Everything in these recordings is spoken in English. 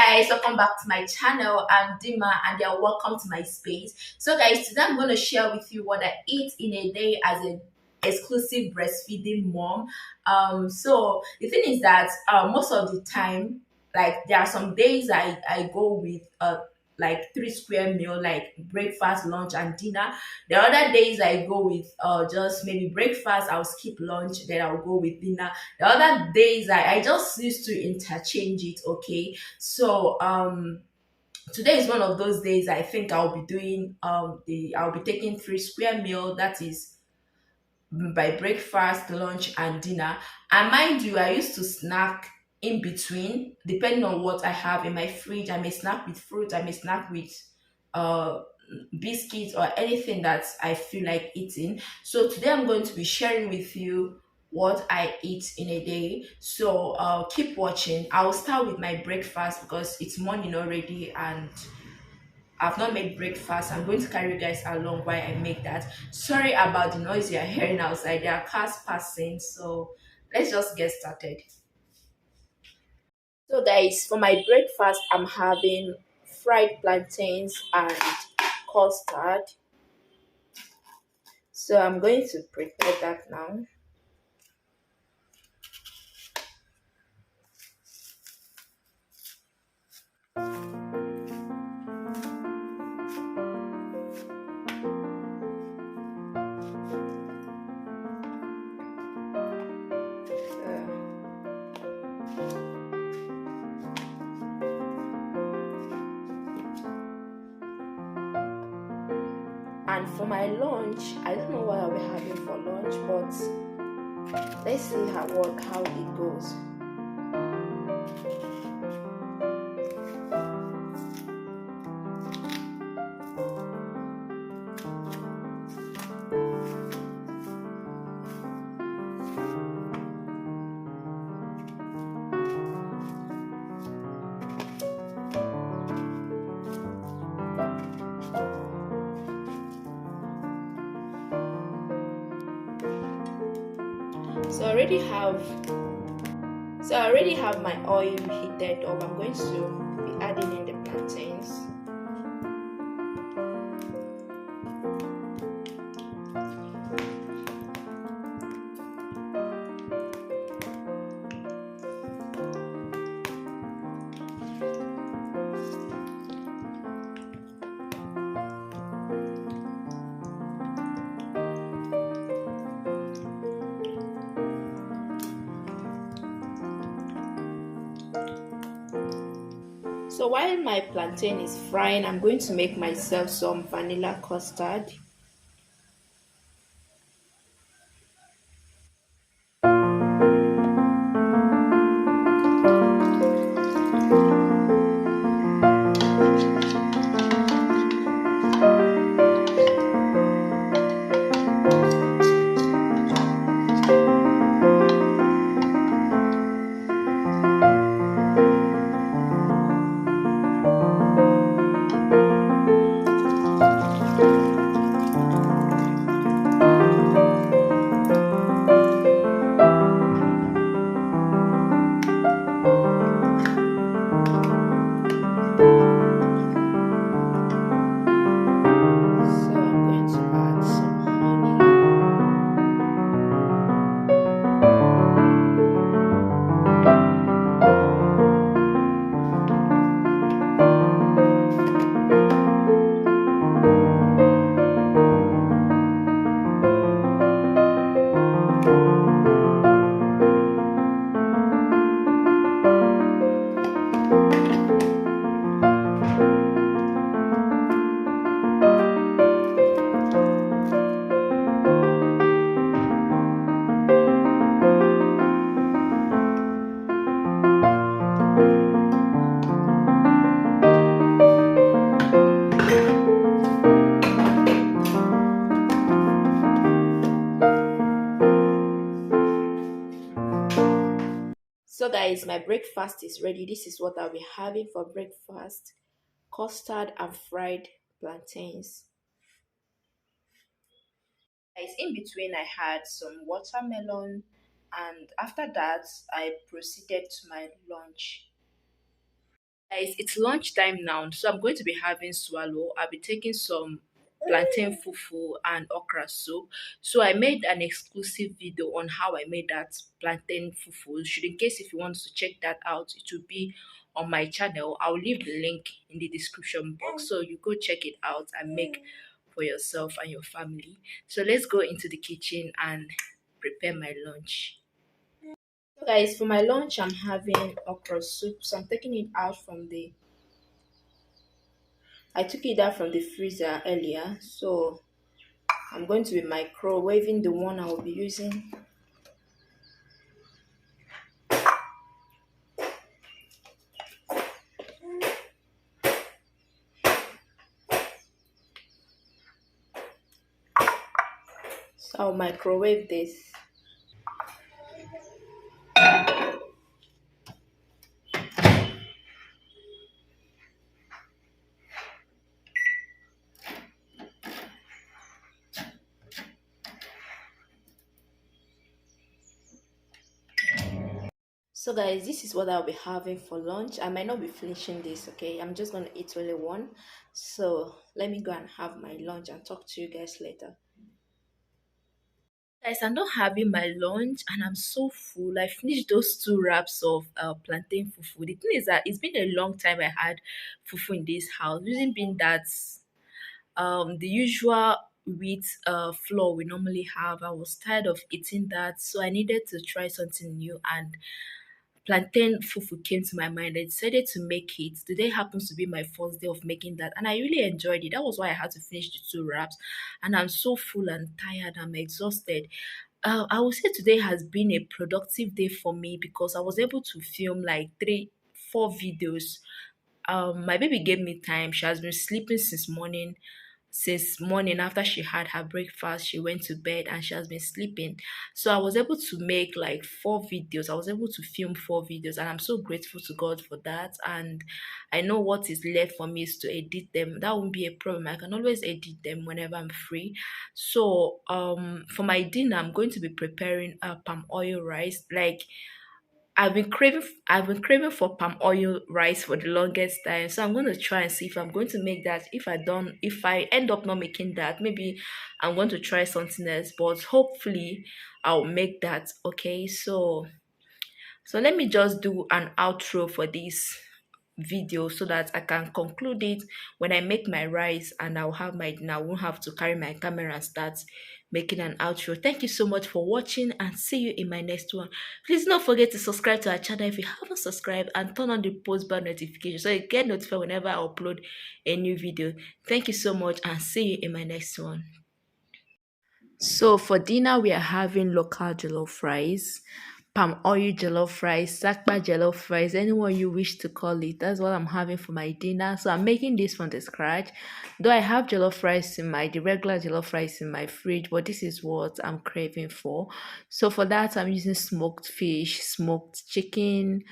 guys, welcome back to my channel. I'm Dima and you're welcome to my space. So guys, today I'm going to share with you what I eat in a day as an exclusive breastfeeding mom. So the thing is that most of the time, like there are some days I go with like three square meal, like breakfast, lunch, and dinner. The other days I go with just maybe breakfast, I'll skip lunch, then I'll go with dinner. The other days I just used to interchange it. Okay, so today is one of those days. I think I'll be doing I'll be taking three square meal, that is by breakfast, lunch, and dinner. And mind you, I used to snack in between depending on what I have in my fridge. I may snack with fruit, I may snack with uh biscuits or anything that I feel like eating. So today I'm going to be sharing with you what I eat in a day. So keep watching. I'll start with my breakfast because it's morning already and I've not made breakfast. I'm going to carry you guys along while I make that. Sorry about the noise you're hearing outside. There are cars passing. So let's just get started. So guys, for my breakfast, I'm having fried plantains and custard. So I'm going to prepare that now. Uh, and for my lunch, I don't know what I'll be having for lunch, but let's see how it goes. So I already have my oil heated up. I'm going to be adding in the plantains. So while my plantain is frying, I'm going to make myself some vanilla custard. So I'm going to add some honey. So guys, my breakfast is ready. This is what I'll be having for breakfast: custard and fried plantains. Guys, in between I had some watermelon, and after that I proceeded to my lunch. Guys, it's lunchtime now, so I'm going to be having swallow. I'll be taking some plantain fufu and okra soup. So I made an exclusive video on how I made that plantain fufu. Should in case if you want to check that out, it will be on my channel. I'll leave the link in the description box, so you go check it out and make for yourself and your family. So let's go into the kitchen and prepare my lunch. So guys, for my lunch I'm having okra soup. So I'm taking it out from the I took it out from the freezer earlier, so I'm going to be microwaving the one I will be using. So I'll microwave this. So guys, this is what I'll be having for lunch. I might not be finishing this, okay? I'm just gonna eat only one. So let me go and have my lunch and talk to you guys later. Guys, I'm not having my lunch and I'm so full. I finished those two wraps of plantain fufu. The thing is that it's been a long time I had fufu in this house. Reason being that the usual wheat flour we normally have, I was tired of eating that, so I needed to try something new, and plantain fufu came to my mind. I decided to make it. Today happens to be my first day of making that, and I really enjoyed it. That was why I had to finish the two wraps, and I'm so full and tired. I'm exhausted. I would say today has been a productive day for me because I was able to film like 4 videos. My baby gave me time. She has been sleeping since morning. After she had her breakfast, she went to bed and she has been sleeping. So I was able to make like 4 videos. I was able to film 4 videos, and I'm so grateful to God for that. And I know what is left for me is to edit them. That won't be a problem. I can always edit them whenever I'm free. So for my dinner, I'm going to be preparing palm oil rice. Like, I've been craving for palm oil rice for the longest time. So I'm going to try and see if I'm going to make that. If I end up not making that, maybe I'm going to try something else. But hopefully I'll make that. Okay. So let me just do an outro for this video so that I can conclude it when I make my rice, and I'll have my dinner. I won't have to carry my camera and start making an outro. Thank you so much for watching, and see you in my next one. Please don't forget to subscribe to our channel if you haven't subscribed, and turn on the post bell notification so you get notified whenever I upload a new video. Thank you so much, and see you in my next one. So for dinner, we are having local jollof rice, palm oil jollof rice, sakpa jollof rice, anyone you wish to call it. That's what I'm having for my dinner. So I'm making this from the scratch. Though I have jollof rice the regular jollof rice in my fridge, but this is what I'm craving for. So for that, I'm using smoked fish, smoked chicken.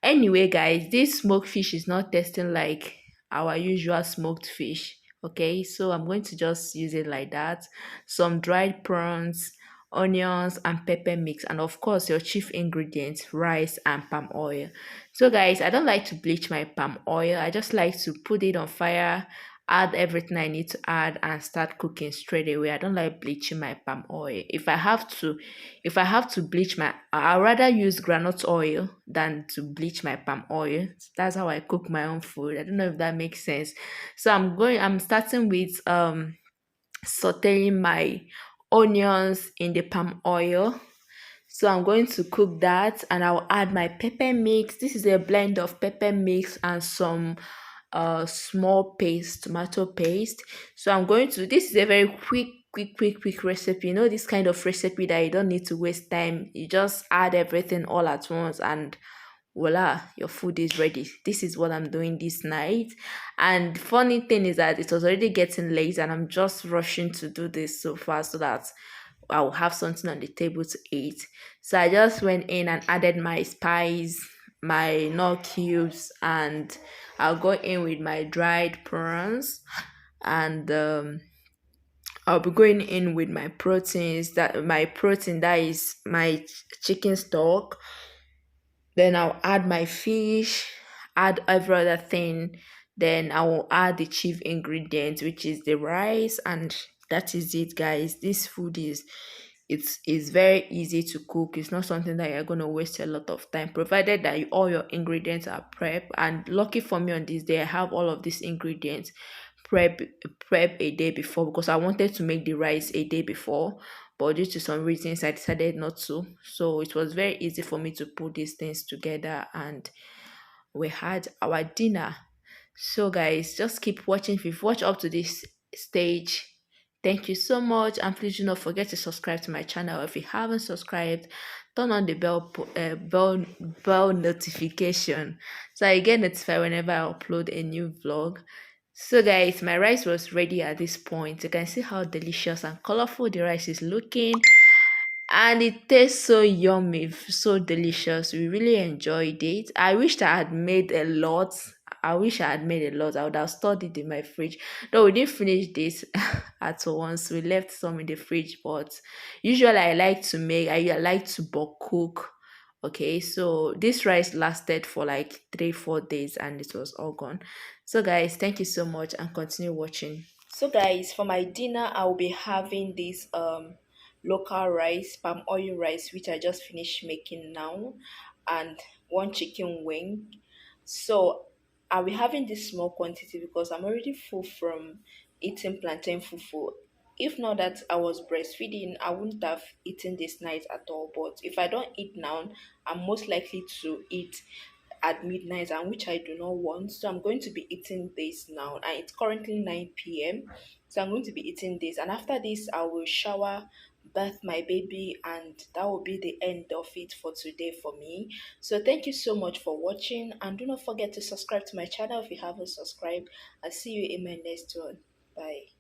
Anyway, guys, this smoked fish is not tasting like our usual smoked fish. Okay, so I'm going to just use it like that. Some dried prawns, onions, and pepper mix, and of course, your chief ingredients, rice and palm oil. So, guys, I don't like to bleach my palm oil. I just like to put it on fire, add everything I need to add, and start cooking straight away. I don't like bleaching my palm oil. If I have to bleach I'd rather use granite oil than to bleach my palm oil. That's how I cook my own food. I don't know if that makes sense. So I'm starting with sauteing my onions in the palm oil. So I'm going to cook that, and I'll add my pepper mix. This is a blend of pepper mix and some small paste, tomato paste. So this is a very quick recipe. You know, this kind of recipe that you don't need to waste time. You just add everything all at once, and voila, your food is ready. This is what I'm doing this night. And funny thing is that it was already getting late, and I'm just rushing to do this so fast so that I'll have something on the table to eat. So I just went in and added my spice, my nut cubes, and I'll go in with my dried prawns, and I'll be going in with my proteins. That is my chicken stock. Then I'll add my fish, add every other thing. Then I will add the chief ingredient, which is the rice, and that is it, guys. This food is very easy to cook. It's not something that you're gonna waste a lot of time, provided that all your ingredients are prep. And lucky for me, on this day I have all of these ingredients prep prep a day before, because I wanted to make the rice a day before, but due to some reasons I decided not to. So it was very easy for me to put these things together, and we had our dinner. So guys, just keep watching. If you've watched up to this stage, thank you so much, and please do not forget to subscribe to my channel. If you haven't subscribed, turn on the bell notification so I get notified whenever I upload a new vlog. So guys, my rice was ready at this point. You can see how delicious and colorful the rice is looking, and it tastes so yummy, so delicious. We really enjoyed it. I wish I had made a lot. I wish I had made a lot. I would have stored it in my fridge. No, we didn't finish this at once. We left some in the fridge, but usually I like to make, I like to bulk cook. Okay, so this rice lasted for like 3 4 days and it was all gone. So guys, thank you so much, and continue watching. So guys, for my dinner, I'll be having this local rice, palm oil rice, which I just finished making now, and one chicken wing. So I'll be having this small quantity because I'm already full from eating plantain fufu. If not that I was breastfeeding, I wouldn't have eaten this night at all. But if I don't eat now, I'm most likely to eat at midnight, and which I do not want. So I'm going to be eating this now, and it's currently 9 p.m. So I'm going to be eating this, and after this I will shower, birth my baby, and that will be the end of it for today for me. So thank you so much for watching, and do not forget to subscribe to my channel if you haven't subscribed. I'll see you in my next one. Bye.